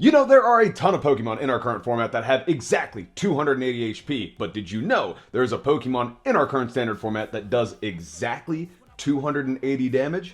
You know, there are a ton of Pokemon in our current format that have exactly 280 HP, but did you know there's a Pokemon in our current standard format that does exactly 280 damage?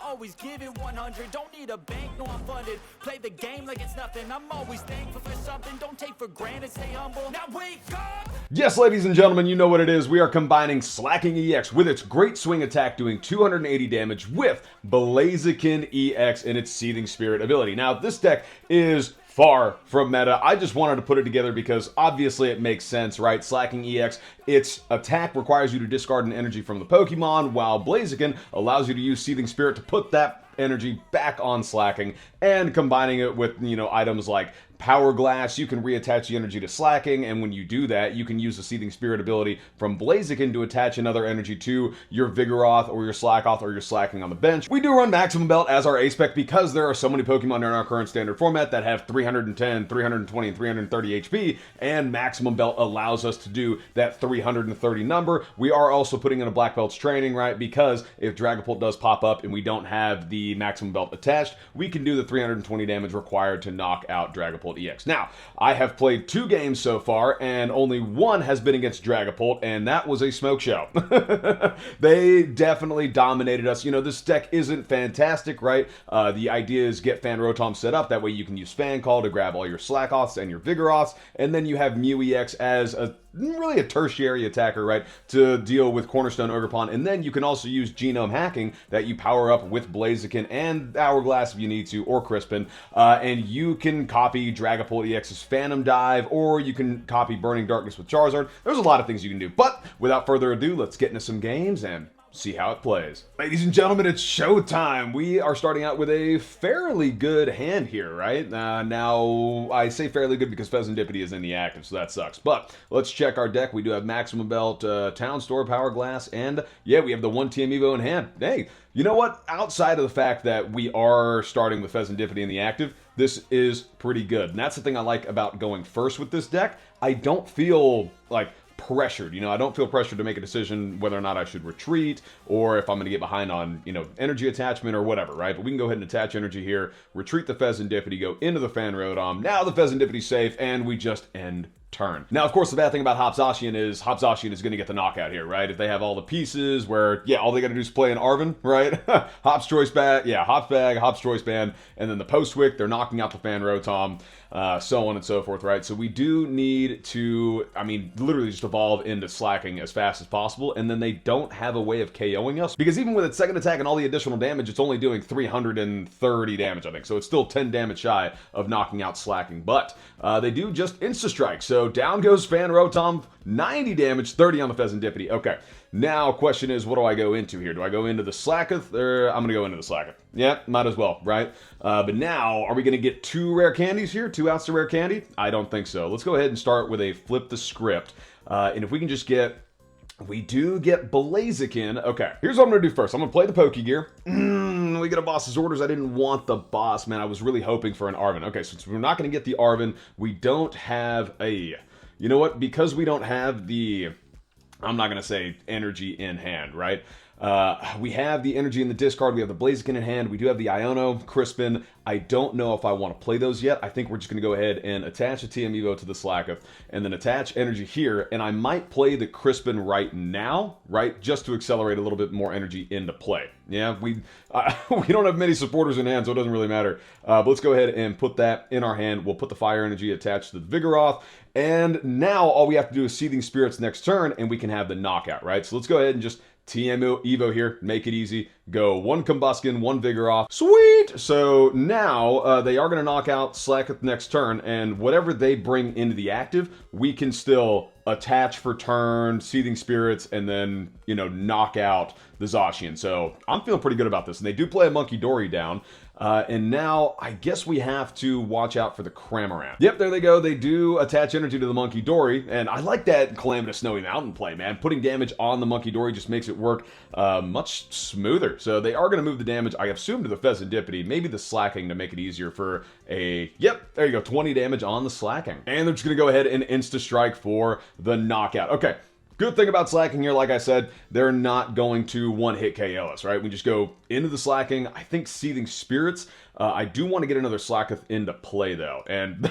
Always give it 100, don't need a bank, no I'm funded. Play the game like it's nothing, I'm always thankful for something. Don't take for granted, stay humble. Now wake up! Yes, ladies and gentlemen, you know what it is. We are combining Slaking EX with its great swing attack doing 280 damage with Blaziken EX and its Seething Spirit ability. Now, this deck is far from meta. I just wanted to put it together because obviously it makes sense, right? Slaking EX, its attack requires you to discard an energy from the Pokemon, while Blaziken allows you to use Seething Spirit to put that energy back on Slaking, and combining it with, you know, items like Power Glass, you can reattach the energy to Slaking, and when you do that, you can use the Seething Spirit ability from Blaziken to attach another energy to your Vigoroth or your Slakoth or your Slaking on the bench. We do run Maximum Belt as our A-Spec because there are so many Pokemon in our current standard format that have 310, 320, and 330 HP, and Maximum Belt allows us to do that 330 number. We are also putting in a Black Belt's training, right? Because if Dragapult does pop up and we don't have the Maximum Belt attached, we can do the 320 damage required to knock out Dragapult EX. Now, I have played 2 games so far, and only one has been against Dragapult, and that was a smoke show. They definitely dominated us. You know, this deck isn't fantastic, right? The idea is get Fan Rotom set up. That way you can use Fan Call to grab all your Slakoths and your Vigoroths, and then you have Mew EX as really a tertiary attacker, right, to deal with Cornerstone Ogerpon, and then you can also use Genome Hacking that you power up with Blaziken and Hourglass if you need to, or Crispin, and you can copy Dragapult EX's Phantom Dive, or you can copy Burning Darkness with Charizard. There's a lot of things you can do, but without further ado, let's get into some games and see how it plays. Ladies and gentlemen, it's showtime. We are starting out with a fairly good hand here, right? Now, I say fairly good because Fezandipiti is in the active, so that sucks. But let's check our deck. We do have Maximum Belt, Town Store, Power Glass, and yeah, we have the 1 TM Evo in hand. Hey, you know what? Outside of the fact that we are starting with Fezandipiti in the active, this is pretty good. And that's the thing I like about going first with this deck. I don't feel like pressured, you know, I don't feel pressured to make a decision whether or not I should retreat or if I'm going to get behind on, you know, energy attachment or whatever, right? But we can go ahead and attach energy here, retreat the Fezandipiti, go into the Fan Rotom. Now the Fezandipiti's safe, and we just end turn. Now, of course, the bad thing about Hopzachian is going to get the knockout here, right? If they have all the pieces where, yeah, all they got to do is play an Arvin, right? Hop's Choice Bag, yeah, Hop's Bag, Hop's Choice Band, and then the Postwick, they're knocking out the Fan Rotom, so on and so forth, right? So we do need to, I mean, literally just evolve into Slaking as fast as possible, and then they don't have a way of KOing us, because even with its second attack and all the additional damage, it's only doing 330 damage, I think, so it's still 10 damage shy of knocking out Slaking, but they do just Insta-Strike, so down goes Fan Rotom, 90 damage, 30 on the Fezandipiti. Okay, now question is, what do I go into here? Do I go into the Slakoth, or I'm going to go into the Slakoth? Yeah, might as well, right? But now, are we going to get 2 rare candies here? 2 outs to rare candy? I don't think so. Let's go ahead and start with a flip the script. And if we can just get... We do get Blaziken. Okay, here's what I'm going to do first. I'm going to play the Pokégear. We get a boss's orders. I didn't want the boss, man. I was really hoping for an Arvin. Okay, so we're not going to get the Arvin. We don't have a... You know what? Because we don't have the... I'm not going to say energy in hand, right? We have the energy in the discard. We have the Blaziken in hand. We do have the Iono, Crispin. I don't know if I want to play those yet. I think we're just going to go ahead and attach a TM Evo to the Slakoth and then attach energy here. And I might play the Crispin right now, right? Just to accelerate a little bit more energy into play. Yeah, we don't have many supporters in hand, so it doesn't really matter. But let's go ahead and put that in our hand. We'll put the fire energy attached to the Vigoroth. And now all we have to do is Seething Spirits next turn, and we can have the knockout, right? So let's go ahead and just TM Evo here, make it easy. Go 1 Combusken, 1 Vigoroth. Sweet! So now they are going to knock out Slakoth next turn, and whatever they bring into the active, we can still attach for turn, Seething Spirits, and then, you know, knock out the Zacian. So I'm feeling pretty good about this. And they do play a Monkey Dory down. And now, I guess we have to watch out for the Cramorant. Yep, there they go. They do attach energy to the Monkey Dory, and I like that Calamitous Snowy Mountain play, man. Putting damage on the Monkey Dory just makes it work much smoother. So they are going to move the damage, I assume, to the Fezandipiti, maybe the Slaking to make it easier for a... Yep, there you go, 20 damage on the Slaking. And they're just going to go ahead and Insta-Strike for the knockout. Okay. Good thing about Slaking here, like I said, they're not going to one-hit KO us, right? We just go into the Slaking. I think Seething Spirits. I do want to get another Slakoth into play, though. And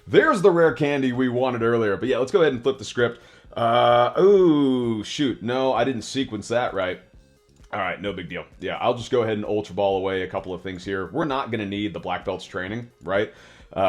there's the rare candy we wanted earlier. But yeah, let's go ahead and flip the script. Oh, shoot. No, I didn't sequence that right. All right, no big deal. Yeah, I'll just go ahead and Ultra Ball away a couple of things here. We're not going to need the Black Belt's training, right?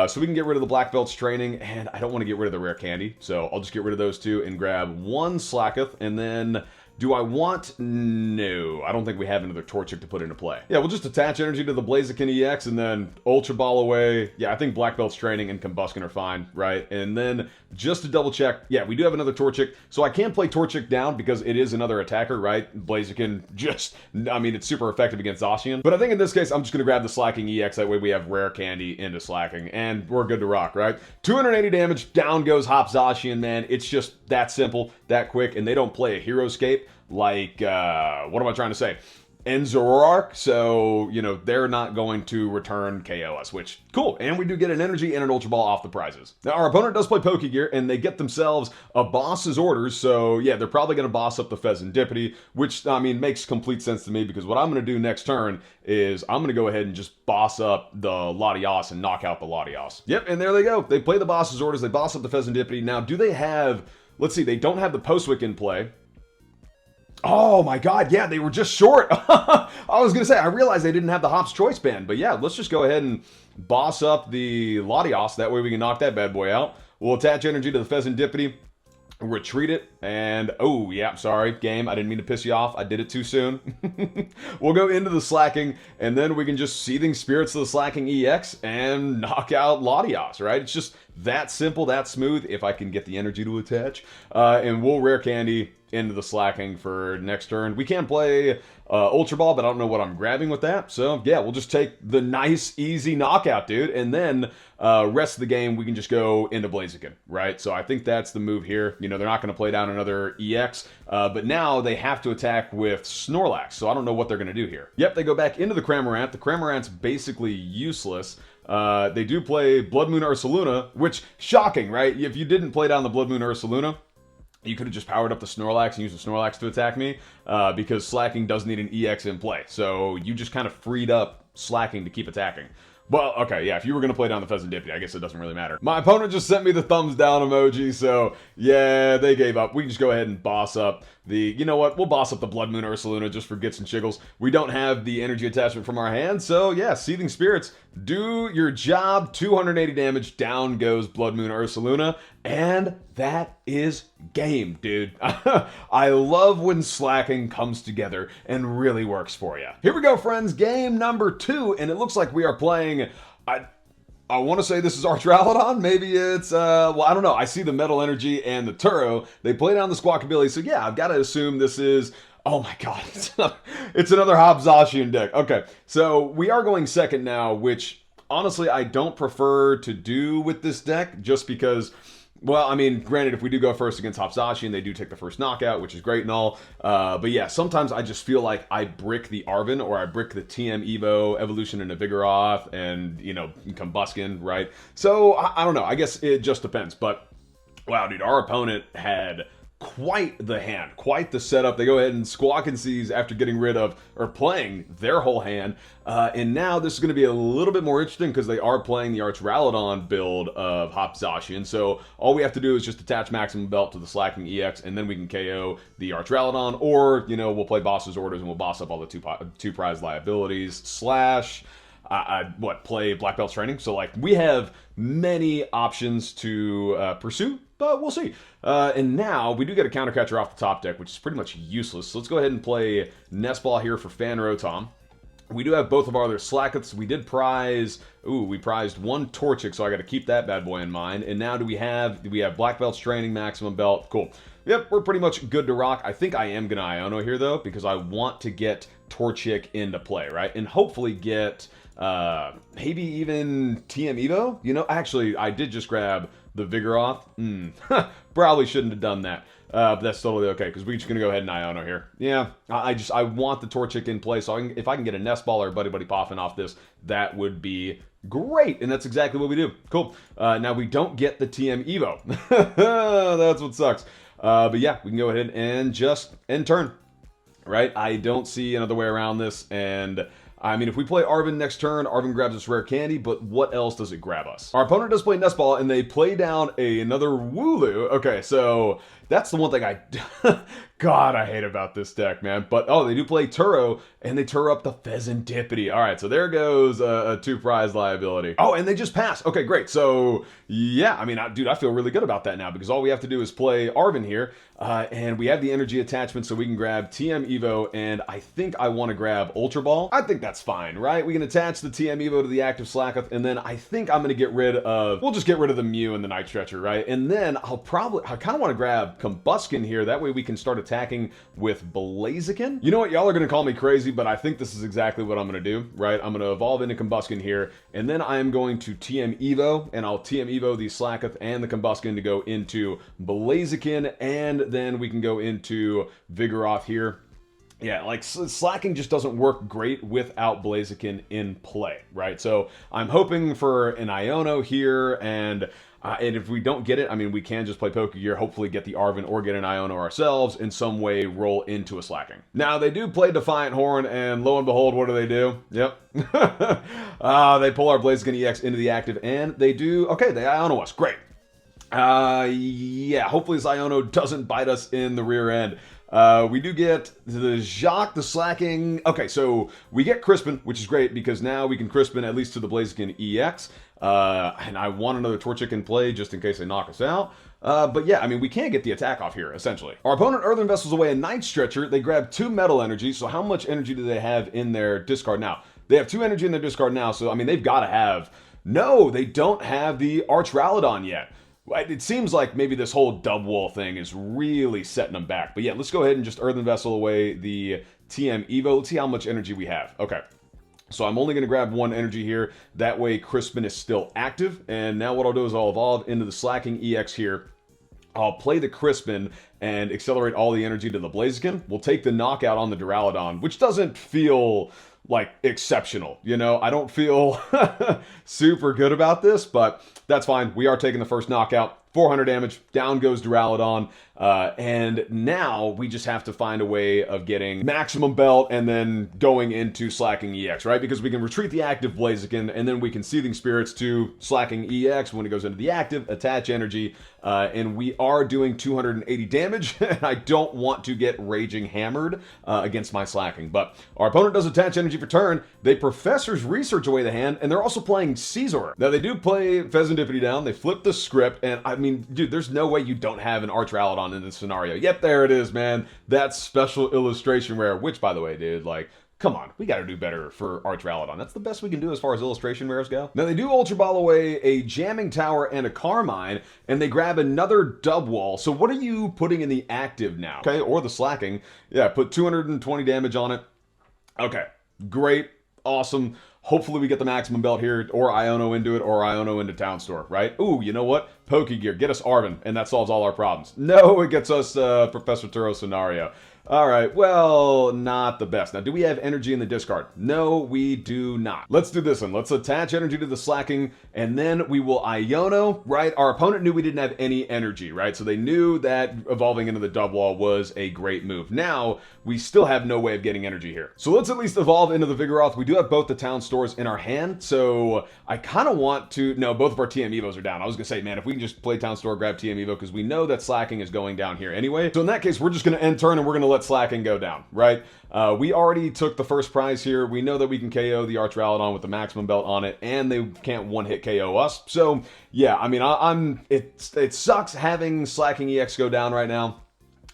So we can get rid of the Black Belt's training, and I don't want to get rid of the rare candy, so I'll just get rid of those two and grab one Slakoth, and then do I want... No, I don't think we have another Torchic to put into play. Yeah, we'll just attach energy to the Blaziken EX and then Ultra Ball away. Yeah, I think Black Belt's training and Combusken are fine, right? And then just to double check, yeah, we do have another Torchic, so I can play Torchic down because it is another attacker, right? Blaziken just, I mean, it's super effective against Zacian. But I think in this case, I'm just going to grab the Slaking EX, that way we have rare candy into Slaking, and we're good to rock, right? 280 damage, down goes Hop Zacian, man. It's just that simple, that quick, and they don't play a Hero Scape like, what am I trying to say? Zoroark, so, you know, they're not going to return KO us, which, cool. And we do get an energy and an Ultra Ball off the prizes. Now, our opponent does play Pokégear, and they get themselves a boss's orders, so, yeah, they're probably going to boss up the Fezandipiti, which, I mean, makes complete sense to me, because what I'm going to do next turn is I'm going to go ahead and just boss up the Latias and knock out the Latias. Yep, and there they go. They play the boss's orders, they boss up the Fezandipiti. Now, do they have, let's see, they don't have the Postwick in play. Oh my god, yeah, they were just short. I was going to say, I realized they didn't have the Hop's Choice Band, but yeah, let's just go ahead and boss up the Latias. That way we can knock that bad boy out. We'll attach energy to the Fezandipiti, retreat it, and oh, yeah, sorry, game, I didn't mean to piss you off. I did it too soon. We'll go into the Slaking, and then we can just Seething Spirits to the Slaking EX and knock out Latias, right? It's just that simple, that smooth, if I can get the energy to attach. And we'll rare candy into the Slaking for next turn. We can play Ultra Ball, but I don't know what I'm grabbing with that. So, yeah, we'll just take the nice, easy knockout, dude. And then rest of the game, we can just go into Blaziken, right? So I think that's the move here. You know, they're not going to play down another EX, but now they have to attack with Snorlax. So I don't know what they're going to do here. Yep, they go back into the Cramorant. The Cramorant's basically useless. They do play Blood Moon Ursaluna, which, shocking, right? If you didn't play down the Blood Moon Ursaluna, you could have just powered up the Snorlax and used the Snorlax to attack me, because Slaking does need an EX in play. So you just kind of freed up Slaking to keep attacking. Well, okay, yeah, if you were going to play down the Fezandipiti, I guess it doesn't really matter. My opponent just sent me the thumbs down emoji, so yeah, they gave up. We can just go ahead and boss up the, you know what, we'll boss up the Blood Moon Ursaluna just for gits and shiggles. We don't have the energy attachment from our hand, so yeah, Seething Spirits, do your job. 280 damage, down goes Blood Moon Ursaluna, and that is game, dude. I love when Slaking comes together and really works for you. Here we go, friends, game number 2, and it looks like we are playing, I want to say this is Archaladon. Maybe it's, well, I don't know. I see the Metal Energy and the Turo. They play down the Squawkabilly, so yeah, I've got to assume this is, oh my god, it's another Hop Zacian deck. Okay, so we are going second now, which honestly I don't prefer to do with this deck, just because, well, I mean, granted, if we do go first against Hop Zacian, they do take the first knockout, which is great and all. But yeah, sometimes I just feel like I brick the Arvin, or I brick the TM Evo evolution into Vigoroth and, you know, Combusken, right? So, I don't know. I guess it just depends. But, wow, dude, our opponent had quite the hand, quite the setup. They go ahead and squawk and seize after getting rid of, or playing their whole hand. And now this is going to be a little bit more interesting because they are playing the Archaladon build of Hop Zacian. So all we have to do is just attach Maximum Belt to the Slaking EX, and then we can KO the Archaladon. Or, you know, we'll play Boss's Orders and we'll boss up all the two prize liabilities, slash, play Black Belt Training. So, like, we have many options to pursue, but we'll see. And now, we do get a counter catcher off the top deck, which is pretty much useless. So let's go ahead and play Nest Ball here for Fan Rotom. We do have both of our other Slakoths. We did prize, we prized one Torchic, so I got to keep that bad boy in mind. And now do we have Black Belt's Training, Maximum Belt, cool. Yep, we're pretty much good to rock. I think I am going to Iono here, though, because I want to get Torchic into play, right? And hopefully get, maybe even TM Evo? You know, actually, I did just grab the Vigoroth. Probably shouldn't have done that. But that's totally okay, because we're just going to go ahead and Iono here. Yeah, I want the Torchic in play, so if I can get a Nest Ball or Buddy-Buddy Poffin off this, that would be great, and that's exactly what we do. Cool. Now we don't get the TM Evo. That's what sucks. But yeah, we can go ahead and just end turn, right? I don't see another way around this, and I mean, if we play Arvin next turn, Arvin grabs us Rare Candy, but what else does it grab us? Our opponent does play Nest Ball, and they play down another Wooloo. Okay, so that's the one thing God, I hate about this deck, man. But, oh, they do play Turo, and they Turo up the Fezandipiti. All right, so there goes a 2-prize liability. Oh, and they just pass. Okay, great. So, yeah, I mean, dude, I feel really good about that now, because all we have to do is play Arvin here, and we have the energy attachment, so we can grab TM Evo, and I think I want to grab Ultra Ball. I think that's fine, right? We can attach the TM Evo to the active Slakoth, and then I think I'm going to get rid of, we'll just get rid of the Mew and the Night Stretcher, right? And then I kind of want to grab Combusken here. That way we can start attacking with Blaziken. You know what? Y'all are going to call me crazy, but I think this is exactly what I'm going to do, right? I'm going to evolve into Combusken here, and then I am going to TM Evo, and I'll TM Evo the Slakoth and the Combusken to go into Blaziken, and then we can go into Vigoroth here. Yeah, like slacking just doesn't work great without Blaziken in play, right? So I'm hoping for an Iono here, and if we don't get it, I mean, we can just play Pokégear, hopefully get the Arvin or get an Iono ourselves, in some way roll into a slacking. Now, they do play Defiant Horn, and lo and behold, what do? Yep. They pull our Blaziken EX into the active, and they do, okay, they Iono us, great. Yeah, hopefully this Iono doesn't bite us in the rear end. We do get the Jacques, the slacking. Okay, so we get Crispin, which is great because now we can Crispin at least to the Blaziken EX. And I want another Torchic in play just in case they knock us out. But yeah, I mean, we can't get the attack off here, essentially. Our opponent Earthen Vessels away a Night Stretcher. They grab 2 metal energy. So how much energy do they have in their discard now? They have 2 energy in their discard now. So, I mean, they've got to have... No, they don't have the Archaladon yet. It seems like maybe this whole dub wall thing is really setting them back. But yeah, let's go ahead and just Earthen Vessel away the TM Evo. Let's see how much energy we have. Okay. So I'm only going to grab 1 energy here. That way Crispin is still active. And now what I'll do is I'll evolve into the Slaking EX here. I'll play the Crispin and accelerate all the energy to the Blaziken. We'll take the knockout on the Duraludon, which doesn't feel like exceptional. You know, I don't feel super good about this, but that's fine. We are taking the first knockout. 400 damage, down goes Duraludon, and now we just have to find a way of getting maximum belt and then going into Slaking EX, right? Because we can retreat the active Blaziken, and then we can Seething Spirits to Slaking EX when it goes into the active, attach energy, and we are doing 280 damage, and I don't want to get Raging Hammered against my Slaking. But our opponent does attach energy for turn. They Professor's Research away the hand, and they're also playing Caesar. Now, they do play Fezandipiti down. They flip the script, and I mean, dude, there's no way you don't have an Archaladon in this scenario. Yep, there it is, man. That's special illustration rare, which, by the way, dude, like, come on, we gotta do better for Archaladon. That's the best we can do as far as illustration rares go. Now, they do Ultra Ball away a Jamming Tower and a Carmine, and they grab another Dub Wall. So what are you putting in the active now? Okay, or the Slaking. Yeah, put 220 damage on it. Okay, great, awesome. Hopefully we get the maximum belt here, or Iono into it, or Iono into Town Store, right? Ooh, you know what? Pokégear, get us Arvin, and that solves all our problems. No, it gets us Professor Turo scenario. All right, well, not the best. Now, do we have energy in the discard? No, we do not. Let's do this one. Let's attach energy to the Slaking, and then we will Iono, right? Our opponent knew we didn't have any energy, right? So they knew that evolving into the dub wall was a great move. Now, we still have no way of getting energy here. So let's at least evolve into the Vigoroth. We do have both the Town Stores in our hand, so I kind of want to... No, both of our TM Evos are down. I was going to say, man, if we can just play Town Store, grab TM Evo, because we know that Slaking is going down here anyway. So in that case, we're just going to end turn, and we're going to let Slaking go down, right? We already took the first prize here. We know that we can KO the Archaladon with the maximum belt on it, and they can't one-hit KO us. So, yeah, I mean, it sucks having Slaking EX go down right now.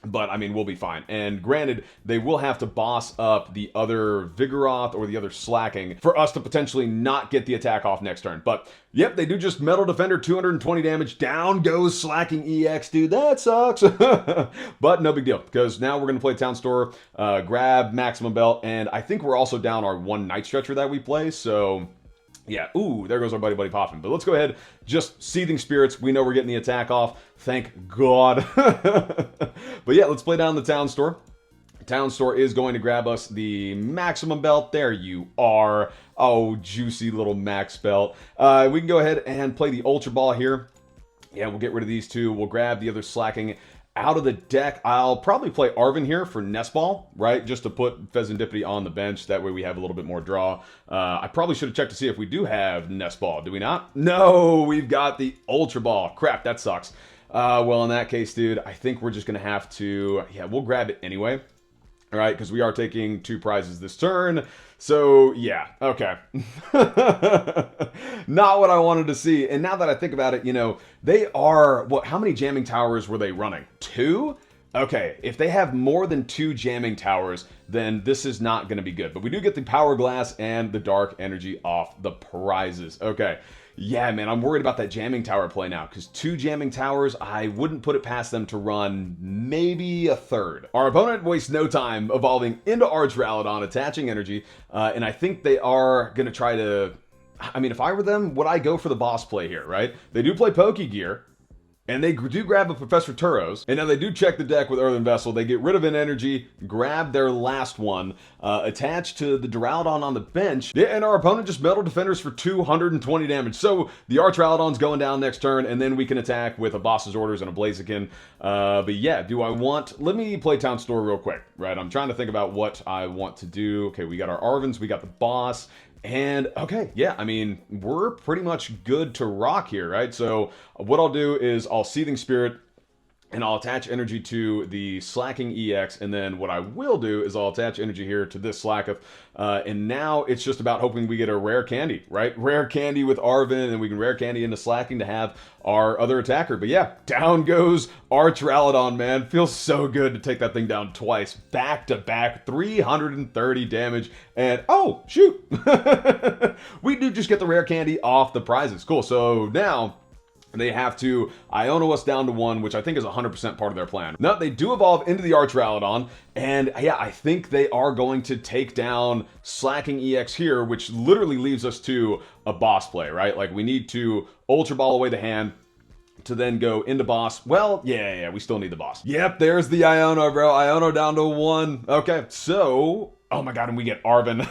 But, I mean, we'll be fine. And granted, they will have to boss up the other Vigoroth or the other Slaking for us to potentially not get the attack off next turn. But, yep, they do just Metal Defender, 220 damage. Down goes Slaking EX, dude. That sucks. But no big deal, because now we're going to play Town Store, grab Maximum Belt, and I think we're also down our 1 Night Stretcher that we play, so... Yeah, ooh, there goes our Buddy-Buddy Poffin. But let's go ahead, just Seething Spirits. We know we're getting the attack off. Thank God. But yeah, let's play down the Town Store. Town Store is going to grab us the Maximum Belt. There you are. Oh, juicy little Max Belt. We can go ahead and play the Ultra Ball here. Yeah, we'll get rid of these two. We'll grab the other Slaking Out of the deck, I'll probably play Arvin here for Nest Ball, right? Just to put Fezandipiti on the bench. That way we have a little bit more draw. I probably should have checked to see if we do have Nest Ball. Do we not? No, we've got the Ultra Ball. Crap, that sucks. Well, in that case, dude, I think we're just going to have to... Yeah, we'll grab it anyway. All right, because we are taking 2 prizes this turn. So, yeah, okay. Not what I wanted to see. And now that I think about it, you know, they are... What? How many jamming towers were they running? 2? Okay, if they have more than 2 jamming towers, then this is not going to be good. But we do get the Power Glass and the Dark Energy off the prizes. Okay. Yeah, man, I'm worried about that jamming tower play now, because 2 jamming towers, I wouldn't put it past them to run maybe a third. Our opponent wastes no time evolving into Archaladon, attaching energy, and I think they are going to try to... I mean, if I were them, would I go for the boss play here, right? They do play Pokégear, and they do grab a Professor Turo's, and now they do check the deck with Earthen Vessel. They get rid of an energy, grab their last one, attach to the Duraludon on the bench, yeah, and our opponent just Metal Defenders for 220 damage. So the Archaladon's going down next turn, and then we can attack with a Boss's Orders and a Blaziken. But yeah, do I want... Let me play Town Store real quick, right? I'm trying to think about what I want to do. Okay, we got our Arvins, we got the boss. And, okay, yeah, I mean, we're pretty much good to rock here, right? So what I'll do is I'll Seething Spirit, and I'll attach energy to the Slaking EX, and then what I will do is I'll attach energy here to this Slakoth, and now it's just about hoping we get a Rare Candy, right? Rare Candy with Arvin, and we can Rare Candy into Slaking to have our other attacker. But yeah, down goes Archaladon, man. Feels so good to take that thing down twice, back to back, 330 damage, and oh, shoot! We do just get the Rare Candy off the prizes. Cool, so now... they have to Iono us down to 1, which I think is 100% part of their plan. Now, they do evolve into the Archaladon, and yeah, I think they are going to take down Slaking EX here, which literally leaves us to a boss play, right? Like, we need to Ultra Ball away the hand to then go into boss. Well, yeah, we still need the boss. Yep, there's the Iono, bro. Iono down to 1. Okay, so... Oh my god, and we get Arvin.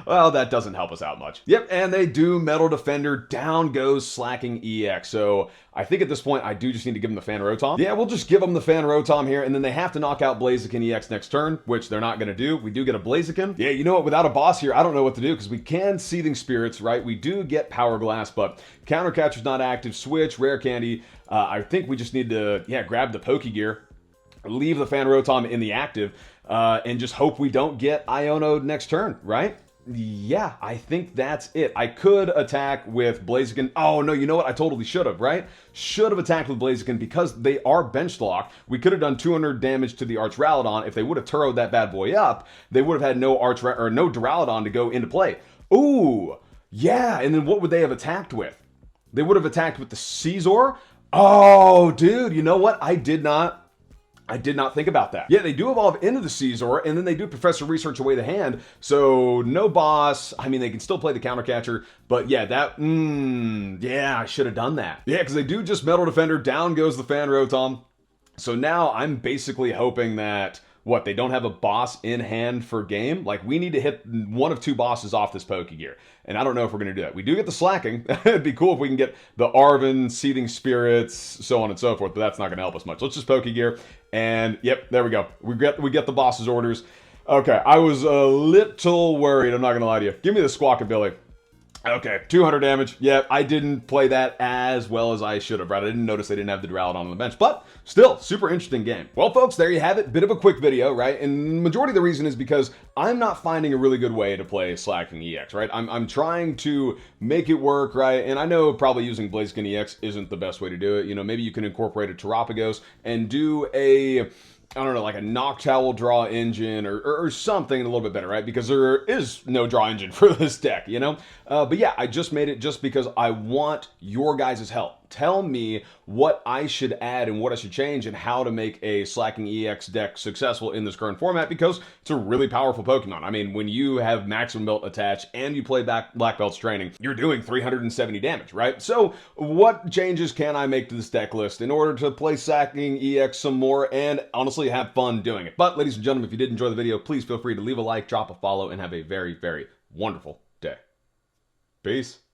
Well, that doesn't help us out much. Yep, and they do Metal Defender. Down goes Slaking EX. So I think at this point, I do just need to give them the Fan Rotom. Yeah, we'll just give them the Fan Rotom here, and then they have to knock out Blaziken EX next turn, which they're not going to do. We do get a Blaziken. Yeah, you know what? Without a boss here, I don't know what to do, because we can Seething Spirits, right? We do get Power Glass, but Counter Catcher's not active. Switch, Rare Candy. I think we just need to, yeah, grab the Pokégear, leave the Fan Rotom in the active, and just hope we don't get Iono next turn, right? Yeah, I think that's it. I could attack with Blaziken. Oh, no, you know what? I totally should have, right? Should have attacked with Blaziken because they are bench locked. We could have done 200 damage to the Archaladon. If they would have Turo'd that bad boy up, they would have had no Duraludon to go into play. Ooh, yeah, and then what would they have attacked with? They would have attacked with the Caesar? Oh, dude, you know what? I did not think about that. Yeah, they do evolve into the Caesar, and then they do Professor Research away the hand, so no boss. I mean, they can still play the Counter Catcher, but yeah, yeah, I should have done that. Yeah, because they do just Metal Defender, down goes the Fan Rotom. So now I'm basically hoping that, what, they don't have a boss in hand for game? Like, we need to hit 1 of 2 bosses off this Pokégear. And I don't know if we're going to do that. We do get the Slaking. It'd be cool if we can get the Arvin, Seething Spirits, so on and so forth, but that's not going to help us much. Let's just Pokégear. And, yep, there we go. We get the boss's orders. Okay, I was a little worried, I'm not going to lie to you. Give me the Squawkabilly. Okay, 200 damage. Yeah, I didn't play that as well as I should have, right? I didn't notice they didn't have the Duraludon on the bench, but still, super interesting game. Well, folks, there you have it. Bit of a quick video, right? And majority of the reason is because I'm not finding a really good way to play Slaking EX, right? I'm trying to make it work, right? And I know probably using Blaziken EX isn't the best way to do it. You know, maybe you can incorporate a Terapagos and do a... I don't know, like a Noctowl draw engine or something a little bit better, right? Because there is no draw engine for this deck, you know? But yeah, I just made it just because I want your guys' help. Tell me what I should add and what I should change and how to make a Slaking EX deck successful in this current format, because it's a really powerful Pokemon. I mean, when you have Maximum Belt attached and you play Black Belt's training, you're doing 370 damage, right? So what changes can I make to this deck list in order to play Slaking EX some more and honestly have fun doing it? But ladies and gentlemen, if you did enjoy the video, please feel free to leave a like, drop a follow, and have a very, very wonderful day. Peace.